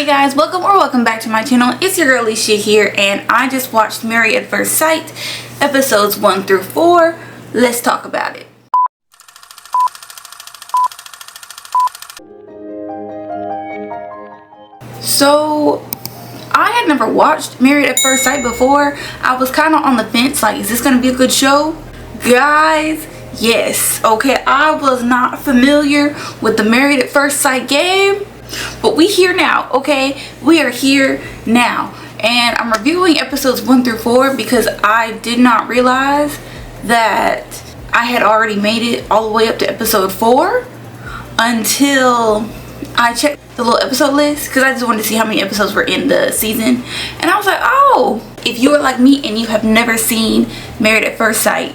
Hey guys, welcome back to my channel. It's your girl Alicia here, and I just watched Married at First Sight episodes 1 through 4. Let's talk about it. So I had never watched Married at First Sight before. I was kind of on the fence, like, is this gonna be a good show? Guys, yes. Okay, I was not familiar with the Married at First Sight game, but we here now. Okay, we are here now, and I'm reviewing episodes 1 through 4 because I did not realize that I had already made it all the way up to episode 4 until I checked the little episode list, because I just wanted to see how many episodes were in the season. And I was like, oh, if you are like me and you have never seen Married at First Sight,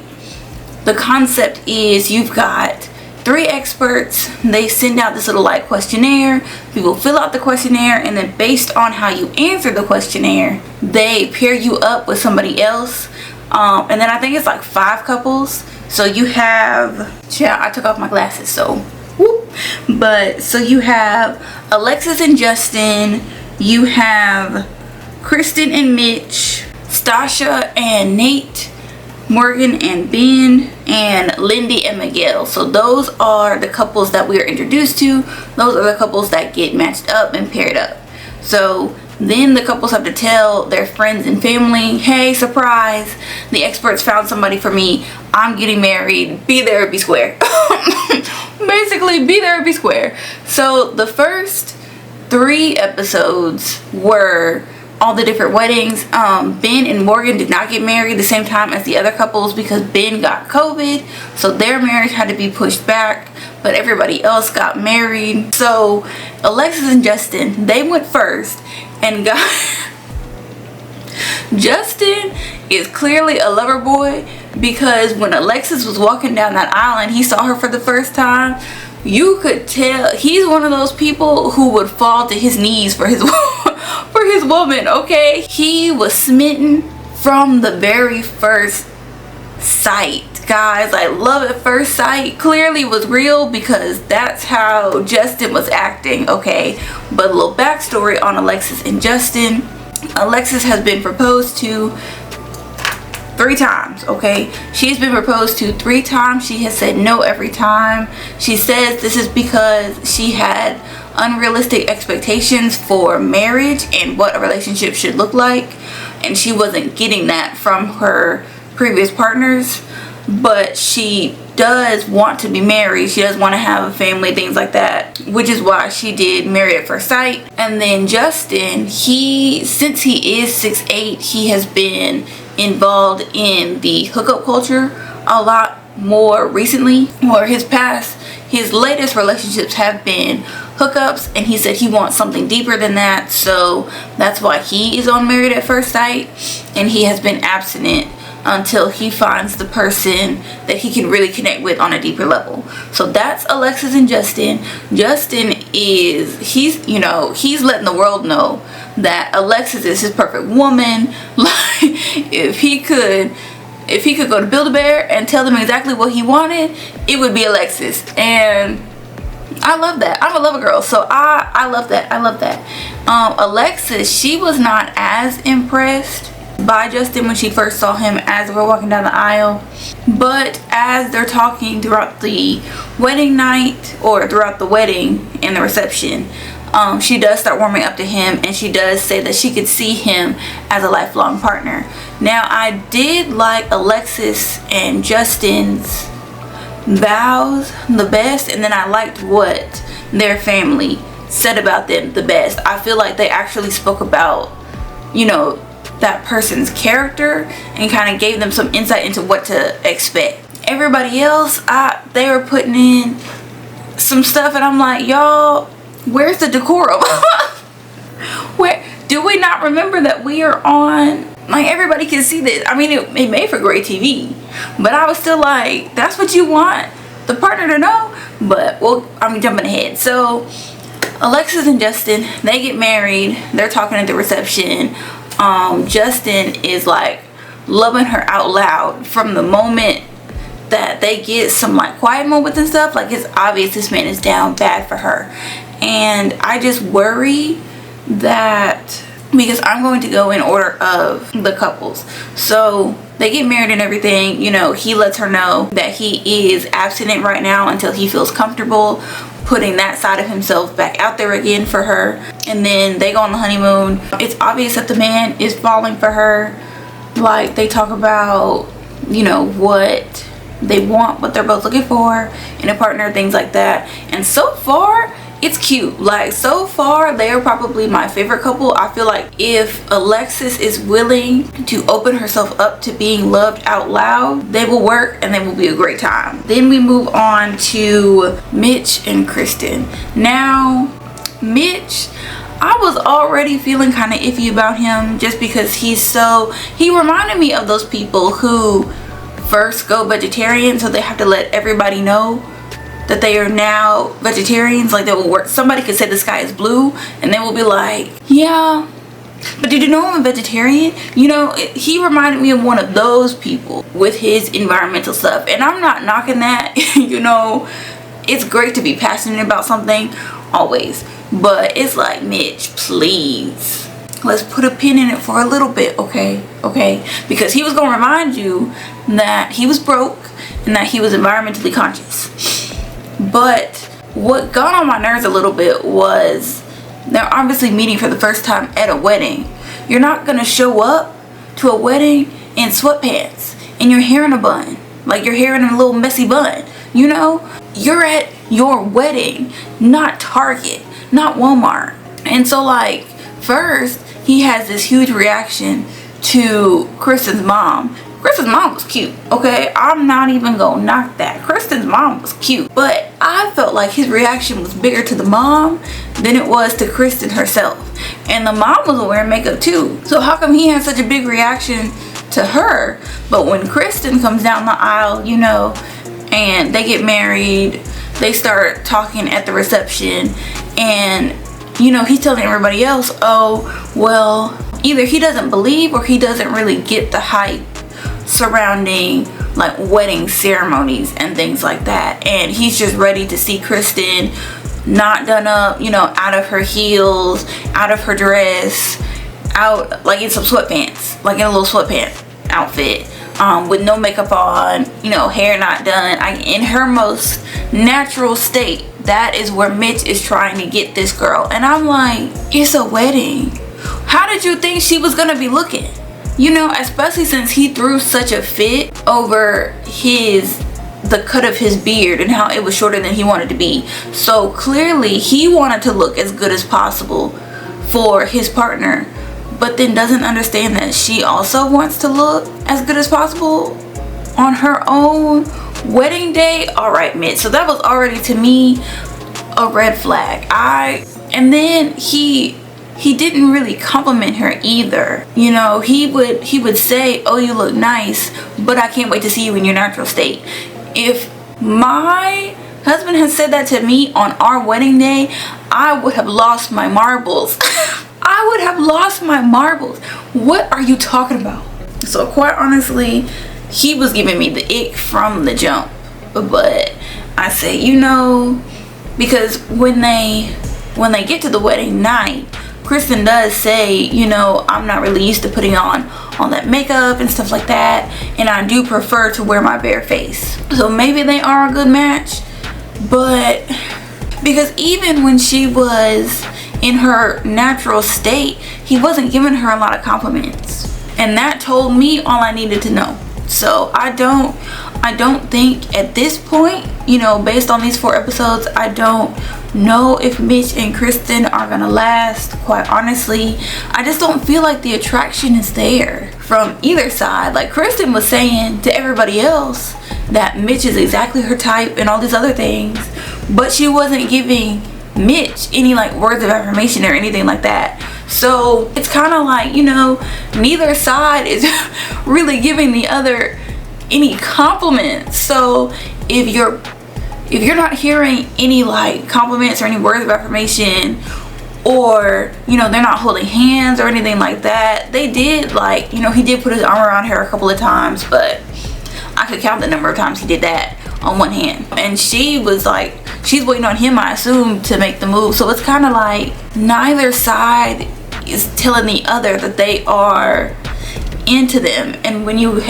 the concept is you've got 3 experts. They send out this little like questionnaire. People fill out the questionnaire, and then based on how you answer the questionnaire, they pair you up with somebody else. And then I think it's like 5 couples. So you have, yeah, I took off my glasses, so whoop. But so you have Alexis and Justin, you have Kristen and Mitch, Stasha and Nate, Morgan and Ben, and Lindy and Miguel. So those are the couples that we are introduced to. Those are the couples that get matched up and paired up. So then the couples have to tell their friends and family, hey, surprise, the experts found somebody for me. I'm getting married. Be there or be square. Basically, be there or be square. So the first 3 episodes were all the different weddings. Ben and Morgan did not get married the same time as the other couples because Ben got COVID, so their marriage had to be pushed back, but everybody else got married. So Alexis and Justin, they went first and got Justin is clearly a lover boy, because when Alexis was walking down that aisle and he saw her for the first time, you could tell he's one of those people who would fall to his knees for his for his woman. Okay, he was smitten from the very first sight. Guys, like, love at first sight clearly was real, because that's how Justin was acting. Okay, but a little backstory on Alexis and Justin. Alexis has been proposed to 3 times. Okay, she's been proposed to 3 times. She has said no every time. She says this is because she had unrealistic expectations for marriage and what a relationship should look like, and she wasn't getting that from her previous partners. But she does want to be married. She does want to have a family, things like that, which is why she did Married at First Sight. And then Justin, since he is 6'8", he has been involved in the hookup culture a lot more recently, or his latest relationships have been hookups, and he said he wants something deeper than that. So that's why he is on Married at First Sight, and he has been abstinent until he finds the person that he can really connect with on a deeper level. So that's Alexis and Justin. Justin he's letting the world know that Alexis is his perfect woman. Like, if he could go to Build-A-Bear and tell them exactly what he wanted, it would be Alexis. And I love that. I'm a lover girl, so I love that. I love that. Alexis, she was not as impressed by Justin when she first saw him as they were walking down the aisle, but as they're talking throughout the wedding night, or throughout the wedding and the reception, she does start warming up to him, and she does say that she could see him as a lifelong partner. Now, I did like Alexis and Justin's vows the best, and then I liked what their family said about them the best. I feel like they actually spoke about, that person's character and kind of gave them some insight into what to expect. Everybody else, they were putting in some stuff, and I'm like, y'all, where's the decorum? Where do we not remember that we are on, like, everybody can see this? I mean, it made for great TV, but I was still like, that's what you want the partner to know? But, well, I'm jumping ahead. So Alexis and Justin, they get married. They're talking at the reception. Justin is like loving her out loud from the moment that they get some like quiet moments and stuff. Like, it's obvious this man is down bad for her, and I just worry that, because I'm going to go in order of the couples. So they get married and everything, you know, he lets her know that he is abstinent right now until he feels comfortable putting that side of himself back out there again for her. And then they go on the honeymoon. It's obvious that the man is falling for her. Like, they talk about, you know, what they want, what they're both looking for in a partner, things like that. And so far, it's cute. Like, so far, they are probably my favorite couple. I feel like if Alexis is willing to open herself up to being loved out loud, they will work and they will be a great time. Then we move on to Mitch and Kristen. Now, Mitch, I was already feeling kind of iffy about him just because he reminded me of those people who first go vegetarian, so they have to let everybody know that they are now vegetarians. Like, they will work, somebody could say the sky is blue and they will be like, yeah, but did you know I'm a vegetarian? You know, he reminded me of one of those people with his environmental stuff. And I'm not knocking that. You know, it's great to be passionate about something, always, but it's like, Mitch, please, let's put a pin in it for a little bit, okay? Because he was gonna remind you that he was broke and that he was environmentally conscious. But what got on my nerves a little bit was they're obviously meeting for the first time at a wedding. You're not gonna show up to a wedding in sweatpants and your hair in a bun, like your hair in a little messy bun. You know, you're at your wedding, not Target, not Walmart. And so, like, first he has this huge reaction to Kristen's mom. Kristen's mom was cute, okay? I'm not even gonna knock that. Kristen's mom was cute, but I felt like his reaction was bigger to the mom than it was to Kristen herself. And the mom was wearing makeup too. So how come he had such a big reaction to her? But when Kristen comes down the aisle, you know, and they get married, they start talking at the reception, and, you know, he's telling everybody else, oh, well, either he doesn't believe or he doesn't really get the hype surrounding like wedding ceremonies and things like that, and he's just ready to see Kristen not done up, you know, out of her heels, out of her dress, out like in some sweatpants, like in a little sweatpants outfit, with no makeup on, you know, hair not done, in her most natural state. That is where Mitch is trying to get this girl. And I'm like, it's a wedding. How did you think she was gonna be looking? You know, especially since he threw such a fit over the cut of his beard and how it was shorter than he wanted to be. So clearly he wanted to look as good as possible for his partner, but then doesn't understand that she also wants to look as good as possible on her own wedding day. All right, Mitch. So that was already, to me, a red flag. And then he didn't really compliment her either. You know, he would say, oh, you look nice, but I can't wait to see you in your natural state. If my husband had said that to me on our wedding day, I would have lost my marbles. I would have lost my marbles. What are you talking about? So quite honestly, he was giving me the ick from the jump. But I say, you know, because when they get to the wedding night, Kristen does say, you know, I'm not really used to putting on all that makeup and stuff like that, and I do prefer to wear my bare face. So maybe they are a good match, but because even when she was in her natural state, he wasn't giving her a lot of compliments, and that told me all I needed to know. So I don't think at this point, you know, based on these 4 episodes, I don't know if Mitch and Kristen are gonna last. Quite honestly, I just don't feel like the attraction is there from either side. Like, Kristen was saying to everybody else that Mitch is exactly her type and all these other things, but she wasn't giving Mitch any like words of affirmation or anything like that. So it's kind of like, you know, neither side is really giving the other any compliments. So if you're not hearing any like compliments or any words of affirmation, or, you know, they're not holding hands or anything like that. They did, like, you know, he did put his arm around her a couple of times, but I could count the number of times he did that on one hand. And she was like, she's waiting on him, I assume, to make the move. So it's kind of like neither side is telling the other that they are into them. And when you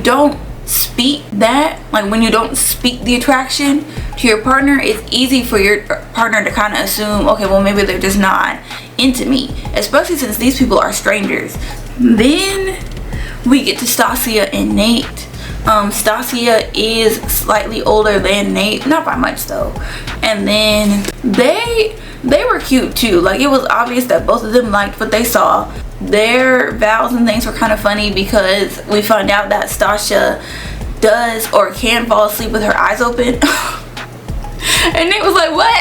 don't speak that, like when you don't speak the attraction to your partner, it's easy for your partner to kind of assume, okay, well, maybe they're just not into me, especially since these people are strangers. Then we get to Stasia and Nate. Stasia is slightly older than Nate, not by much though. And then they were cute too. Like, it was obvious that both of them liked what they saw. Their vows and things were kind of funny because we found out that Stasia does or can fall asleep with her eyes open. And Nate was like, what?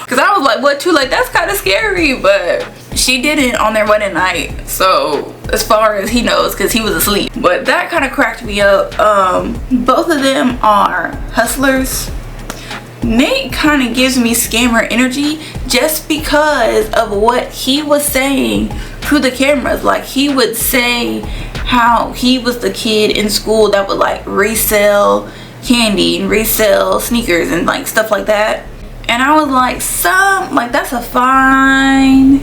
Because I was like, what too? Like, that's kind of scary. But she didn't on their wedding night, so as far as he knows, because he was asleep. But that kind of cracked me up. Both of them are hustlers. Nate kind of gives me scammer energy just because of what he was saying to the cameras. Like, he would say how he was the kid in school that would like resell candy and resell sneakers and like stuff like that. And I was like, that's a fine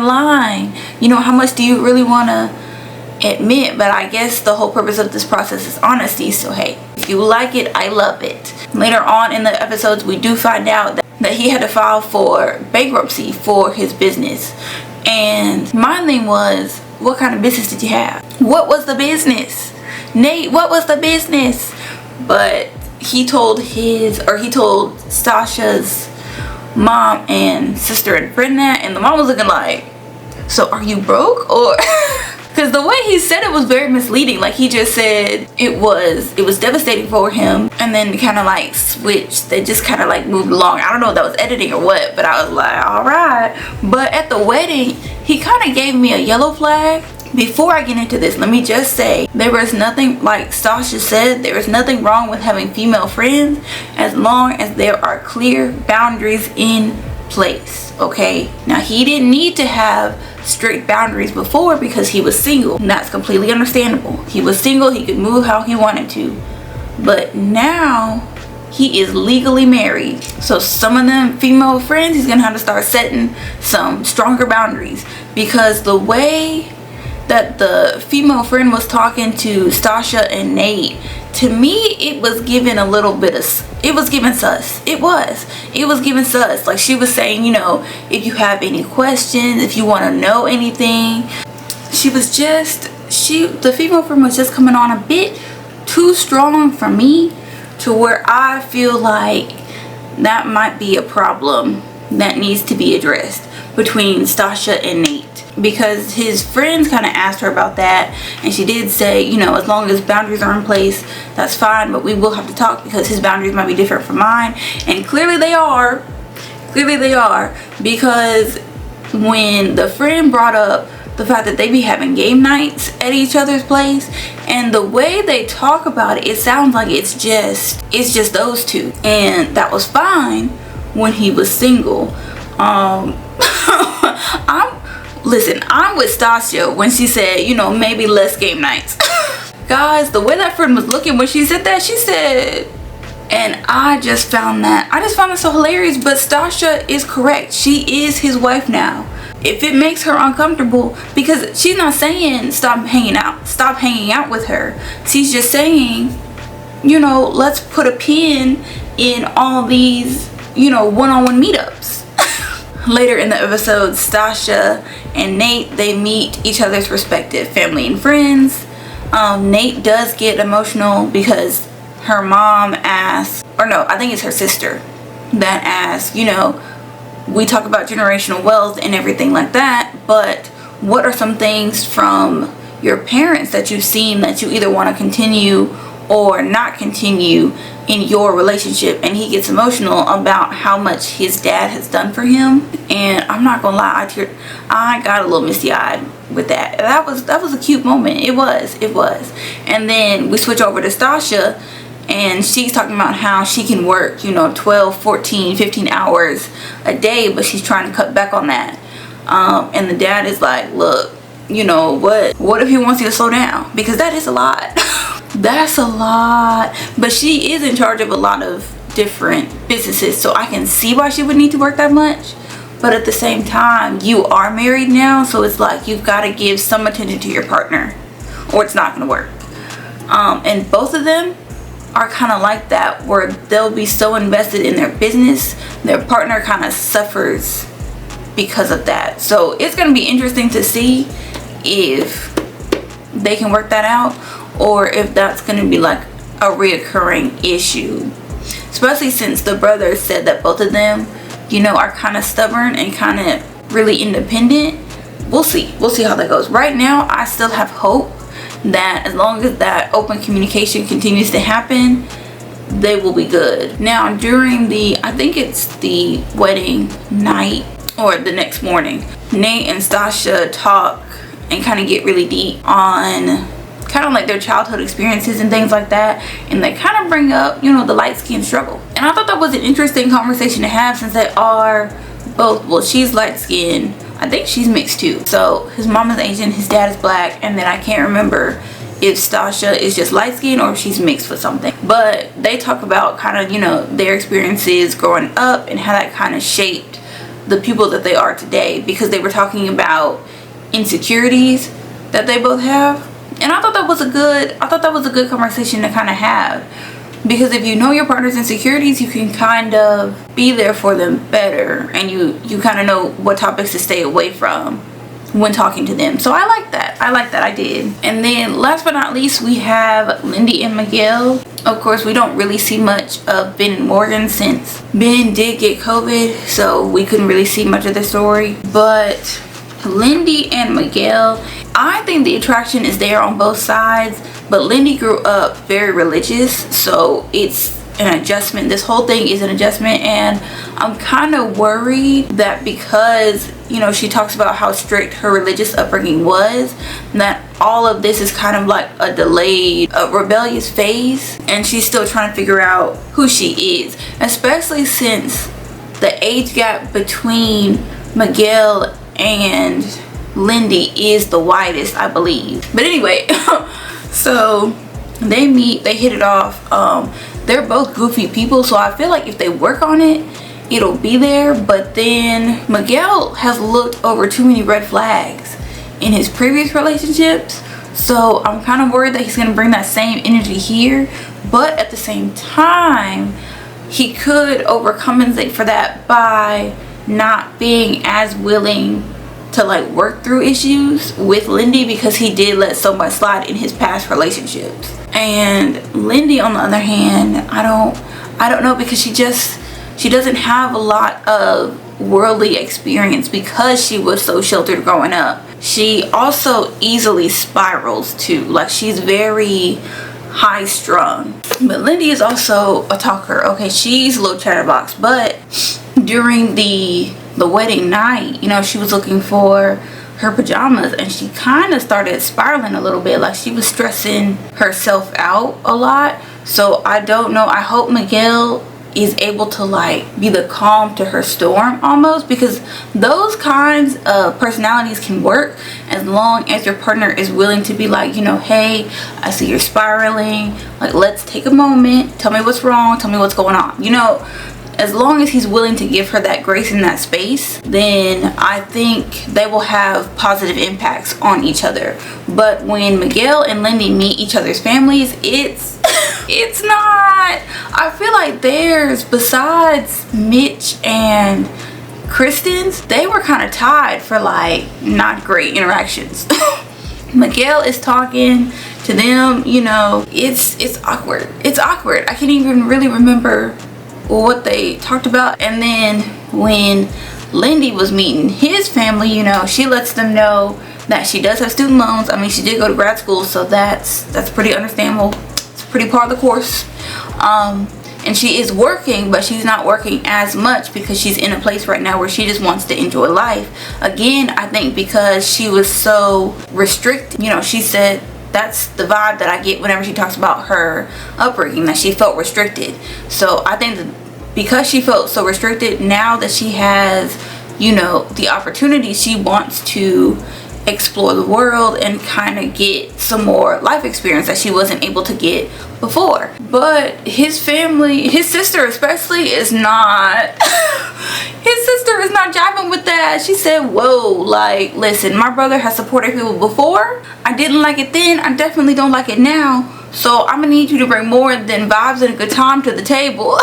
line. You know, how much do you really want to admit? But I guess the whole purpose of this process is honesty. So hey, if you like it, I love it. Later on in the episodes, we do find out that he had to file for bankruptcy for his business. And my thing was, what kind of business did you have? What was the business? Nate, what was the business? But he told Stasia's mom and sister and friend that, and the mom was looking like, so are you broke? Or because the way he said it was very misleading. Like, he just said it was devastating for him, and then kind of like switched. They just kind of like moved along. I don't know if that was editing or what, but I was like, all right. But at the wedding, he kind of gave me a yellow flag. Before I get into this, let me just say, there was nothing, like Stasia said, there is nothing wrong with having female friends as long as there are clear boundaries in place, okay? Now, he didn't need to have strict boundaries before because he was single, and that's completely understandable. He was single, he could move how he wanted to. But now, he is legally married. So some of them female friends, he's gonna have to start setting some stronger boundaries, because the way that the female friend was talking to Stasia and Nate, to me, it was giving a little bit of, it was giving sus. It was giving sus. Like, she was saying, you know, if you have any questions, if you want to know anything. The female friend was just coming on a bit too strong for me, to where I feel like that might be a problem that needs to be addressed between Stasia and Nate. Because his friends kind of asked her about that, and she did say, you know, as long as boundaries are in place, that's fine, but we will have to talk because his boundaries might be different from mine. And clearly they are, because when the friend brought up the fact that they be having game nights at each other's place, and the way they talk about it, it sounds like it's just those two, and that was fine when he was single. I'm with Stasia when she said, you know, maybe less game nights. Guys, the way that friend was looking when she said that, she said, and I just found that so hilarious. But Stasia is correct. She is his wife now. If it makes her uncomfortable, because she's not saying stop hanging out with her. She's just saying, you know, let's put a pin in all these, you know, one-on-one meetups. Later in the episode, Stasia and Nate, they meet each other's respective family and friends. Nate does get emotional because her mom asks, or no, I think it's her sister that asks, you know, we talk about generational wealth and everything like that, but what are some things from your parents that you've seen that you either want to continue or not continue in your relationship? And he gets emotional about how much his dad has done for him. And I'm not gonna lie, I got a little misty-eyed with that. That was a cute moment. It was. And then we switch over to Stasia, and she's talking about how she can work, you know, 12, 14, 15 hours a day, but she's trying to cut back on that. And the dad is like, look, you know, what if he wants you to slow down? Because that is a lot. That's a lot. But she is in charge of a lot of different businesses, so I can see why she would need to work that much. But at the same time, you are married now, so it's like you've got to give some attention to your partner or it's not going to work. And both of them are kind of like that, where they'll be so invested in their business, their partner kind of suffers because of that. So it's going to be interesting to see if they can work that out, or if that's going to be like a reoccurring issue, especially since the brother said that both of them, you know, are kind of stubborn and kind of really independent. We'll see how that goes. Right now I still have hope that as long as that open communication continues to happen, they will be good. Now during I think it's the wedding night or the next morning, Nate and Stasha talk and kind of get really deep on kind of like their childhood experiences and things like that, and they kind of bring up, you know, the light skin struggle. And I thought that was an interesting conversation to have, since they are both, well, she's light skinned, I think she's mixed too. So his mom is Asian, his dad is black, and then I can't remember if Stasha is just light skinned or if she's mixed with something. But they talk about kind of, you know, their experiences growing up and how that kind of shaped the people that they are today, because they were talking about insecurities that they both have. And I thought that was a good conversation to kind of have, because if you know your partner's insecurities, you can kind of be there for them better, and you kind of know what topics to stay away from when talking to them. So I like that. I did. And then last but not least, we have Lindy and Miguel. Of course, we don't really see much of Ben and Morgan, since Ben did get COVID, so we couldn't really see much of their story. But Lindy and Miguel, I think the attraction is there on both sides, but Lindy grew up very religious, so it's an adjustment. This whole thing is an adjustment, and I'm kind of worried that because, you know, she talks about how strict her religious upbringing was, that all of this is kind of like a delayed, rebellious phase, and she's still trying to figure out who she is, especially since the age gap between Miguel and Lindy is the widest, I believe. But anyway, so they meet, they hit it off. They're both goofy people, so I feel like if they work on it, it'll be there. But then Miguel has looked over too many red flags in his previous relationships, so I'm kind of worried that he's going to bring that same energy here. But at the same time, he could overcompensate for that by not being as willing to like work through issues with Lindy, because he did let so much slide in his past relationships. And Lindy, on the other hand, I don't know, because she doesn't have a lot of worldly experience because she was so sheltered growing up. She also easily spirals too, like she's very high strung. But Lindy is also a talker. Okay, she's a little chatterbox, but during the wedding night, you know, she was looking for her pajamas, and she kind of started spiraling a little bit, like she was stressing herself out a lot. So I don't know, I hope Miguel is able to like be the calm to her storm almost, because those kinds of personalities can work as long as your partner is willing to be like, you know, hey, I see you're spiraling, like let's take a moment, tell me what's wrong, tell me what's going on, you know. As long as he's willing to give her that grace in that space, then I think they will have positive impacts on each other. But when Miguel and Lindy meet each other's families, it's not, I feel like theirs, besides Mitch and Kristen's, they were kind of tied for like not great interactions. Miguel is talking to them, you know, it's awkward. I can't even really remember what they talked about. And then when Lindy was meeting his family, you know, she lets them know that she does have student loans. I mean, she did go to grad school, so that's pretty understandable. It's pretty par of the course. And she is working, but she's not working as much because she's in a place right now where she just wants to enjoy life. Again, I think because she was so restricted, you know, she said that's the vibe that I get whenever she talks about her upbringing, that she felt restricted. So I think that because she felt so restricted, now that she has, you know, the opportunity, she wants to explore the world and kind of get some more life experience that she wasn't able to get before. But his family, his sister especially, is not his sister is not jiving with that. She said, whoa, like, listen, my brother has supported people before. I didn't like it then, I definitely don't like it now, so I'm gonna need you to bring more than vibes and a good time to the table.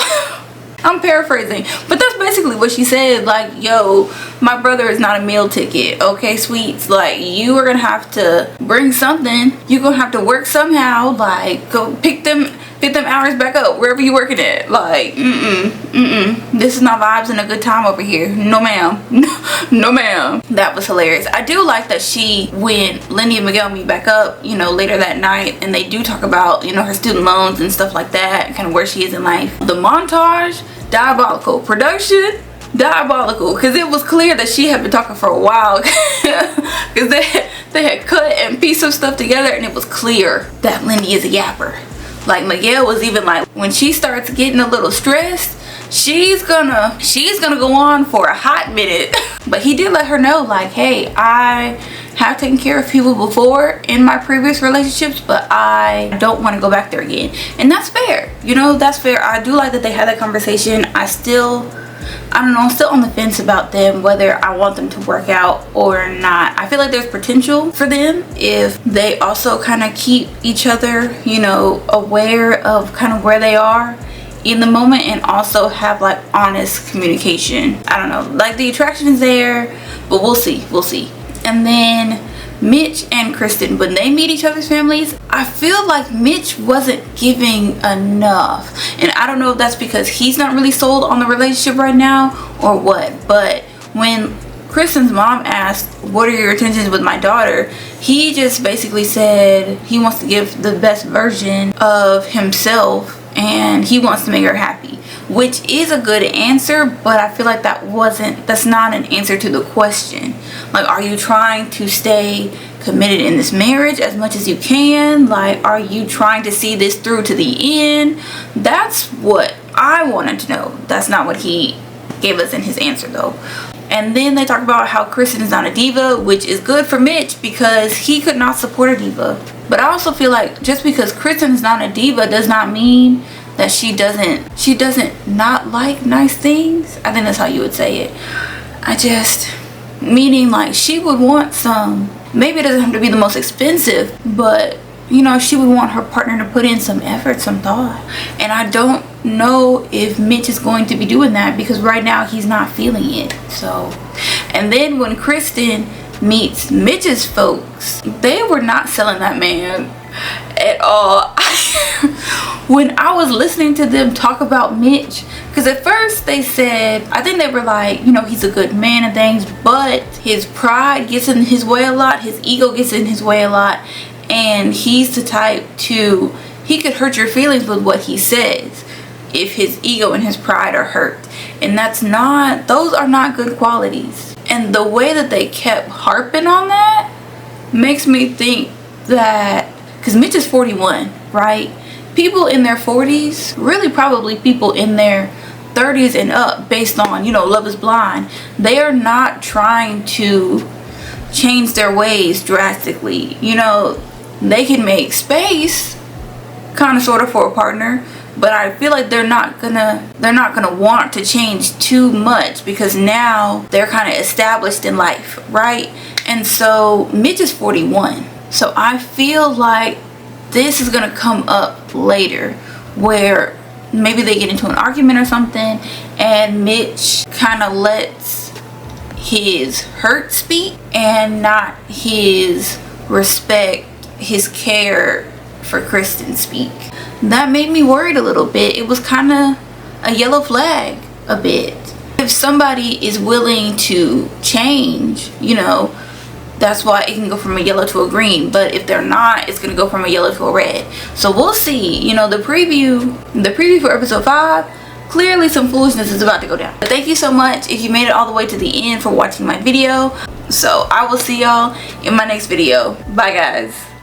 I'm paraphrasing, but that's basically what she said. Like, yo, my brother is not a meal ticket, okay, sweets? Like, you are gonna have to bring something. You're gonna have to work somehow. Like, go pick them hours back up wherever you're working at. Like, this is not vibes and a good time over here. No ma'am. No ma'am. That was hilarious. I do like that when Lindy and Miguel meet back up, you know, later that night, and they do talk about, you know, her student loans and stuff like that, kind of where she is in life. The montage, diabolical. Production, diabolical, because it was clear that she had been talking for a while, because they had cut and pieced some stuff together, and it was clear that Lindy is a yapper. Like, Miguel was even like, when she starts getting a little stressed, she's gonna go on for a hot minute. But he did let her know, like, hey, I have taken care of people before in my previous relationships, but I don't want to go back there again. And that's fair, you know, that's fair. I do like that they had that conversation. I don't know, I'm still on the fence about them, whether I want them to work out or not. I feel like there's potential for them if they also kind of keep each other, you know, aware of kind of where they are in the moment, and also have like honest communication. I don't know, like the attraction is there, but we'll see. And then Mitch and Kristen, when they meet each other's families, I feel like Mitch wasn't giving enough. And I don't know if that's because he's not really sold on the relationship right now or what. But when Kristen's mom asked, what are your intentions with my daughter, he just basically said he wants to give the best version of himself and he wants to make her happy, which is a good answer, but I feel like that's not an answer to the question. Like, are you trying to stay committed in this marriage as much as you can? Like, are you trying to see this through to the end? That's what I wanted to know. That's not what he gave us in his answer though. And then they talk about how Kristen is not a diva, which is good for Mitch because he could not support a diva. But I also feel like just because Kristen is not a diva does not mean that she doesn't not like nice things. I think that's how you would say it. Meaning like she would want some, maybe it doesn't have to be the most expensive, but you know, she would want her partner to put in some effort, some thought. And I don't know if Mitch is going to be doing that because right now he's not feeling it. So, and then when Kristen meets Mitch's folks, they were not selling that man at all. When I was listening to them talk about Mitch, because at first they said, I think they were like, you know, he's a good man and things, but his pride gets in his way a lot, his ego gets in his way a lot, and he's the type he could hurt your feelings with what he says if his ego and his pride are hurt. And those are not good qualities. And the way that they kept harping on that makes me think that, because Mitch is 41, right? People in their 40s, really probably people in their 30s and up, based on, you know, Love is Blind, they are not trying to change their ways drastically. You know, they can make space kind of sort of for a partner, but I feel like they're not gonna want to change too much because now they're kind of established in life, right? And so Mitch is 41, so I feel like this is gonna come up later where maybe they get into an argument or something and Mitch kind of lets his hurt speak and not his respect, his care for Kristen speak. That made me worried a little bit. It was kind of a yellow flag a bit. If somebody is willing to change, you know, that's why it can go from a yellow to a green. But if they're not, it's gonna go from a yellow to a red. So we'll see. You know, the preview for episode 5, clearly some foolishness is about to go down. But thank you so much if you made it all the way to the end for watching my video. So I will see y'all in my next video. Bye guys.